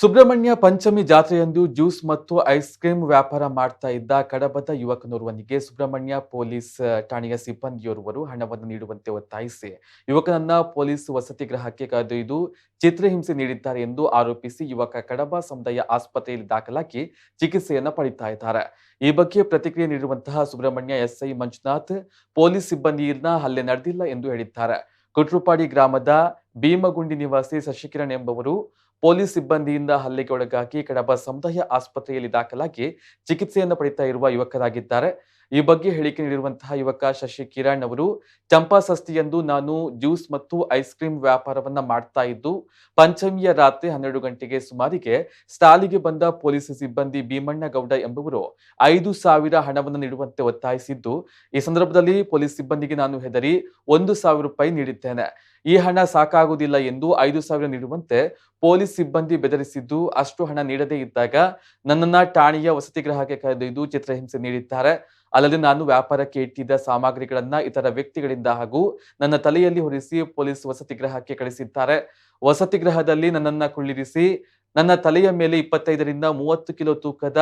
Subrahmanya Panchami ಜಾತ್ರೆಯಂದು juice ಮತ್ತು ice cream ವ್ಯಾಪಾರ ಮಾಡ್ತಾ ಇದ್ದ ಕಡಬದ ಯುವಕನೋರ್ವನಿಗೆ ಸುಬ್ರಹ್ಮಣ್ಯ ಪೊಲೀಸ್ ಠಾಣೆಯ ಸಿಬ್ಬಂದಿಯೋರ್ವರು ಹಣವನ್ನು ನೀಡುವಂತೆ ಒತ್ತಾಯಿಸಿ ಯುವಕನನ್ನ ಪೊಲೀಸ್ ವಸತಿ ಗೃಹಕ್ಕೆ ಕರೆದೊಯ್ದು ಚಿತ್ರಹಿಂಸೆ ನೀಡಿದ್ದಾರೆ ಎಂದು ಆರೋಪಿಸಿ ಯುವಕ ಕಡಬ ಸಮುದಾಯ ಆಸ್ಪತ್ರೆಯಲ್ಲಿ ದಾಖಲಾಗಿ ಚಿಕಿತ್ಸೆಯನ್ನ ಪಡಿತಾ ಇದ್ದಾರೆ. ಈ ಬಗ್ಗೆ ಪ್ರತಿಕ್ರಿಯೆ ನೀಡಿರುವಂತಹ ಸುಬ್ರಹ್ಮಣ್ಯ ಎಸ್ಐ ಮಂಜುನಾಥ್, ಪೊಲೀಸ್ ಸಿಬ್ಬಂದಿಯಿಂದ ಹಲ್ಲೆ ನಡೆದಿಲ್ಲ ಎಂದು ಹೇಳಿದ್ದಾರೆ. ಕುಟ್ರುಪಾಡಿ ಗ್ರಾಮದ ಭೀಮಗುಂಡಿ ನಿವಾಸಿ ಶಶಿಕಿರಣ್ ಎಂಬುವರು ಪೊಲೀಸ್ ಸಿಬ್ಬಂದಿಯಿಂದ ಹಲ್ಲೆಗೆ ಒಳಗಾಗಿ ಕಡಬ ಸಮುದಾಯ ಆಸ್ಪತ್ರೆಯಲ್ಲಿ ದಾಖಲಾಗಿ ಚಿಕಿತ್ಸೆಯನ್ನು ಪಡೆಯುತ್ತಾ ಇರುವ ಯುವಕರಾಗಿದ್ದಾರೆ. ಈ ಬಗ್ಗೆ ಹೇಳಿಕೆ ನೀಡಿರುವಂತಹ ಯುವಕ ಶಶಿಕಿರಣ್ ಅವರು, ಚಂಪಾಷಷ್ಠಿಯಂದು ನಾನು ಜ್ಯೂಸ್ ಮತ್ತು ಐಸ್ ಕ್ರೀಂ ವ್ಯಾಪಾರವನ್ನ ಮಾಡ್ತಾ ಇದ್ದು, ಪಂಚಮಿಯ ರಾತ್ರಿ 12 ಗಂಟೆಗೆ ಸುಮಾರಿಗೆ ಸ್ಟಾಲಿಗೆ ಬಂದ ಪೊಲೀಸ್ ಸಿಬ್ಬಂದಿ ಭೀಮಣ್ಣಗೌಡ ಎಂಬುವರು 5,000 ಹಣವನ್ನು ನೀಡುವಂತೆ ಒತ್ತಾಯಿಸಿದ್ದು, ಈ ಸಂದರ್ಭದಲ್ಲಿ ಪೊಲೀಸ್ ಸಿಬ್ಬಂದಿಗೆ ನಾನು ಹೆದರಿ 1,000 ರೂಪಾಯಿ ನೀಡಿದ್ದೇನೆ. ಈ ಹಣ ಸಾಕಾಗುವುದಿಲ್ಲ ಎಂದು 5,000 ನೀಡುವಂತೆ ಪೊಲೀಸ್ ಸಿಬ್ಬಂದಿ ಬೆದರಿಸಿದ್ದು, ಅಷ್ಟು ಹಣ ನೀಡದೇ ಇದ್ದಾಗ ನನ್ನನ್ನ ಠಾಣೆಯ ವಸತಿ ಗೃಹಕ್ಕೆ ಕರೆದೊಯ್ದು ಚಿತ್ರಹಿಂಸೆ ನೀಡಿದ್ದಾರೆ. ಅಲ್ಲದೆ ನಾನು ವ್ಯಾಪಾರಕ್ಕೆ ಇಟ್ಟಿದ್ದ ಸಾಮಗ್ರಿಗಳನ್ನ ಇತರ ವ್ಯಕ್ತಿಗಳಿಂದ ಹಾಗೂ ನನ್ನ ತಲೆಯಲ್ಲಿ ಹೊರಿಸಿ ಪೊಲೀಸ್ ವಸತಿ ಗೃಹಕ್ಕೆ ಕಳಿಸಿದ್ದಾರೆ. ವಸತಿ ಗೃಹದಲ್ಲಿ ನನ್ನನ್ನ ಕುಳ್ಳಿರಿಸಿ ನನ್ನ ತಲೆಯ ಮೇಲೆ 25ರಿಂದ 30 ಕಿಲೋ ತೂಕದ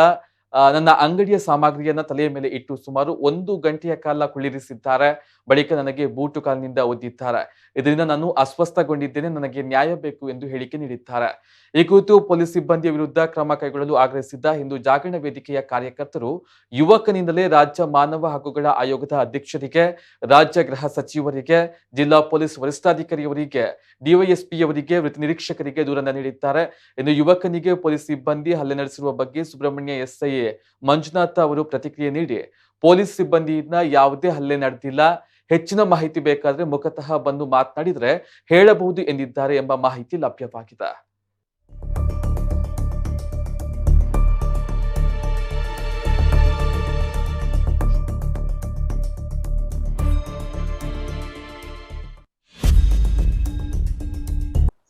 ನನ್ನ ಅಂಗಡಿಯ ಸಾಮಗ್ರಿಯನ್ನ ತಲೆಯ ಮೇಲೆ ಇಟ್ಟು ಸುಮಾರು 1 ಗಂಟೆಯ ಕಾಲ ಕುಳ್ಳಿರಿಸಿದ್ದಾರೆ. ಬಳಿಕ ನನಗೆ ಬೂಟು ಕಾಲಿನಿಂದ ಒದ್ದಿದ್ದಾರೆ. ಇದರಿಂದ ನಾನು ಅಸ್ವಸ್ಥಗೊಂಡಿದ್ದೇನೆ, ನನಗೆ ನ್ಯಾಯ ಬೇಕು ಎಂದು ಹೇಳಿಕೆ ನೀಡಿದ್ದಾರೆ. ಈ ಕುರಿತು ಪೊಲೀಸ್ ಸಿಬ್ಬಂದಿಯ ವಿರುದ್ಧ ಕ್ರಮ ಕೈಗೊಳ್ಳಲು ಆಗ್ರಹಿಸಿದ್ದ ಹಿಂದೂ ಜಾಗರಣ ವೇದಿಕೆಯ ಕಾರ್ಯಕರ್ತರು ಯುವಕನಿಂದಲೇ ರಾಜ್ಯ ಮಾನವ ಹಕ್ಕುಗಳ ಆಯೋಗದ ಅಧ್ಯಕ್ಷರಿಗೆ, ರಾಜ್ಯ ಗೃಹ ಸಚಿವರಿಗೆ, ಜಿಲ್ಲಾ ಪೊಲೀಸ್ ವರಿಷ್ಠಾಧಿಕಾರಿಯವರಿಗೆ, ಡಿವೈಎಸ್ಪಿಯವರಿಗೆ, ವೃತ್ತಿ ನಿರೀಕ್ಷಕರಿಗೆ ದೂರನ್ನ ನೀಡಿದ್ದಾರೆ. ಇನ್ನು ಯುವಕನಿಗೆ ಪೊಲೀಸ್ ಸಿಬ್ಬಂದಿ ಹಲ್ಲೆ ನಡೆಸಿರುವ ಬಗ್ಗೆ ಸುಬ್ರಹ್ಮಣ್ಯ ಎಸ್ಐ ಮಂಜುನಾಥ ಅವರು ಪ್ರತಿಕ್ರಿಯೆ ನೀಡಿ, ಪೊಲೀಸ್ ಸಿಬ್ಬಂದಿಯಿಂದ ಯಾವುದೇ ಹಲ್ಲೆ ನಡೆದಿಲ್ಲ, ಹೆಚ್ಚಿನ ಮಾಹಿತಿ ಬೇಕಾದ್ರೆ ಮುಖತಃ ಬಂದು ಮಾತನಾಡಿದ್ರೆ ಹೇಳಬಹುದು ಎಂದಿದ್ದಾರೆ ಎಂಬ ಮಾಹಿತಿ ಲಭ್ಯವಾಗಿದೆ.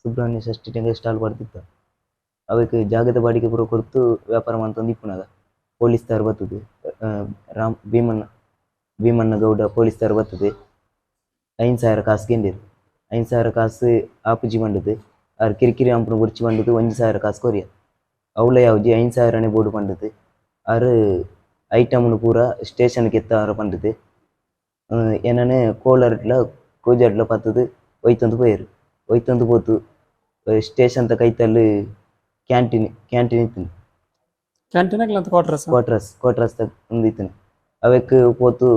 ಸುಬ್ರಹ್ಮಣ್ಯ ಷಷ್ಠಿ ಟೆಂಗೆ ಸ್ಟಾಲ್ ಬರ್ತಿತ್ತು. ಅವಕ್ಕೆ ಜಾಗದ ಬಾಡಿಗೆ ಪೂರ ಕೊಡ್ತು ವ್ಯಾಪಾರ ಮಾಡ್ತಂದು ಇಪ್ಪುನಾಗ ಪೊಲೀಸ್ ತಾರು ಬರ್ತದೆ. ಭೀಮಣ್ಣ ಗೌಡ ಪೊಲೀಸ್ ತಾರು ಬರ್ತದೆ. 5,000 ಕಾಸು ಗೆಂಡಿರು. 5,000 ಕಾಸು ಆಪುಜಿ ಬಂಡದು ಅವ್ರು ಕಿರಿಕಿರಿ ಅಂಪನ ಗುರ್ಚಿ ಬಂಡದು 1,000 ಕಾಸು ಕೊರಿಯ ಅವಳ ಯಾವ್ಜಿ 5,000 ಬೋರ್ಡು ಬಂಡದು ಅವ್ರು ಐಟಮ್ನು ಪೂರ ಸ್ಟೇಷನ್ಗೆ ಎತ್ತಾರ ಬಂಡದು ಏನನೆ ಕೋಲಾರಟ್ಲ ಕೋಜಾಟ್ಲ ಪತ್ತದು ಒಯ್ತಂದು ಪೋಯರು. ಒಯ್ತಂದು ಪೋತು ಸ್ಟೇಷನ್ ತ ಕೈತಲ್ಲಿ ಕ್ಯಾಂಟೀನ್ ಇತ್ತು. ಕ್ವಾರ್ಟರ್ಸ್ ಒಂದು ಇತ್ತು. ಅವಕ್ಕೆ ಪೋತು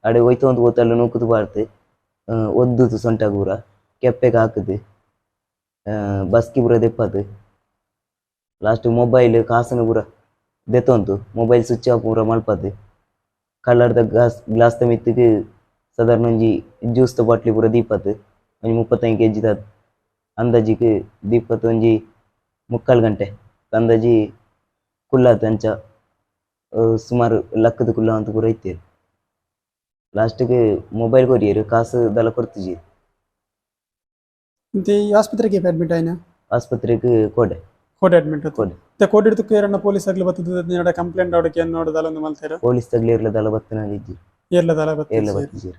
ಅಡೆ ಒಯ್ತೊಂದು ಪೋತಲ್ಲ ನೂಕುದು ಬಾರ್ತೆ ಒದ್ದುದು ಸೊಂಟ ಪೂರ ಕೆಪ್ಪೆಗೆ ಹಾಕುದು ಬಸ್ಕಿ ಪೂರ ದೆಪ್ಪದು. ಲಾಸ್ಟ್ ಮೊಬೈಲ್ ಕಾಸನ ಪೂರ ದೆತ್ತೊಂತು ಮೊಬೈಲ್ ಸ್ವಿಚ್ ಆಫ್ ಪೂರ ಮಲ್ಪದು. ಕಲರ್ದ ಗ್ಲಾಸ್ ತ ಮಿತ್ತಿಗೆ ಸಾಧಾರಣ ಒಂಜಿ ಜ್ಯೂಸ್ ತ ಬಾಟ್ಲಿ ಪೂರ ದೀಪತ್ತು ಒಂಜಿ 35 kg ಅಂದಾಜಿಗೆ ದೀಪತ್ತು ಒಂಜಿ 3/4 ಗಂಟೆ ಅಂದಾಜಿ ಕುಲ್ಲಾತು ಅಂಚ ಸುಮಾರು ಲಕ್ಕದ ಕುಲ್ಲ ಅಂತ ಪೂರ ಇತ್ತೇರು. ಲಾಸ್ಟ್ಗೆ ಮೊಬೈಲ್ ಕೊರಿಯರು ಕಾಸು ದಲ ಕೊಡ್ತಿಜಿ. ಆಸ್ಪತ್ರೆಗೆ ಅಡ್ಮಿಟ್ ಆಯ್ನ ಆಸ್ಪತ್ರೆಗೆ ಕೋಡೆ ಅಡ್ಮಿಟ್ ಕೋಡೆ ಇಡ್ತಕ್ಕೆ ಏರನ್ನ ಪೊಲೀಸ್ ಆಗ್ಲಿ ಬರ್ತದ ಕಂಪ್ಲೇಂಟ್ ಅವಡಕ್ಕೆ ನೋಡದಲ್ಲ ಒಂದು ಮಲ್ತಾರ ಪೊಲೀಸ್ ತಗ್ಲಿ ಇರ್ಲದಲ್ಲ ಬತ್ತನಾಗಿಜ್ಜಿ ಏರ್ಲದಲ್ಲ ಬತ್ತಿಜಿ.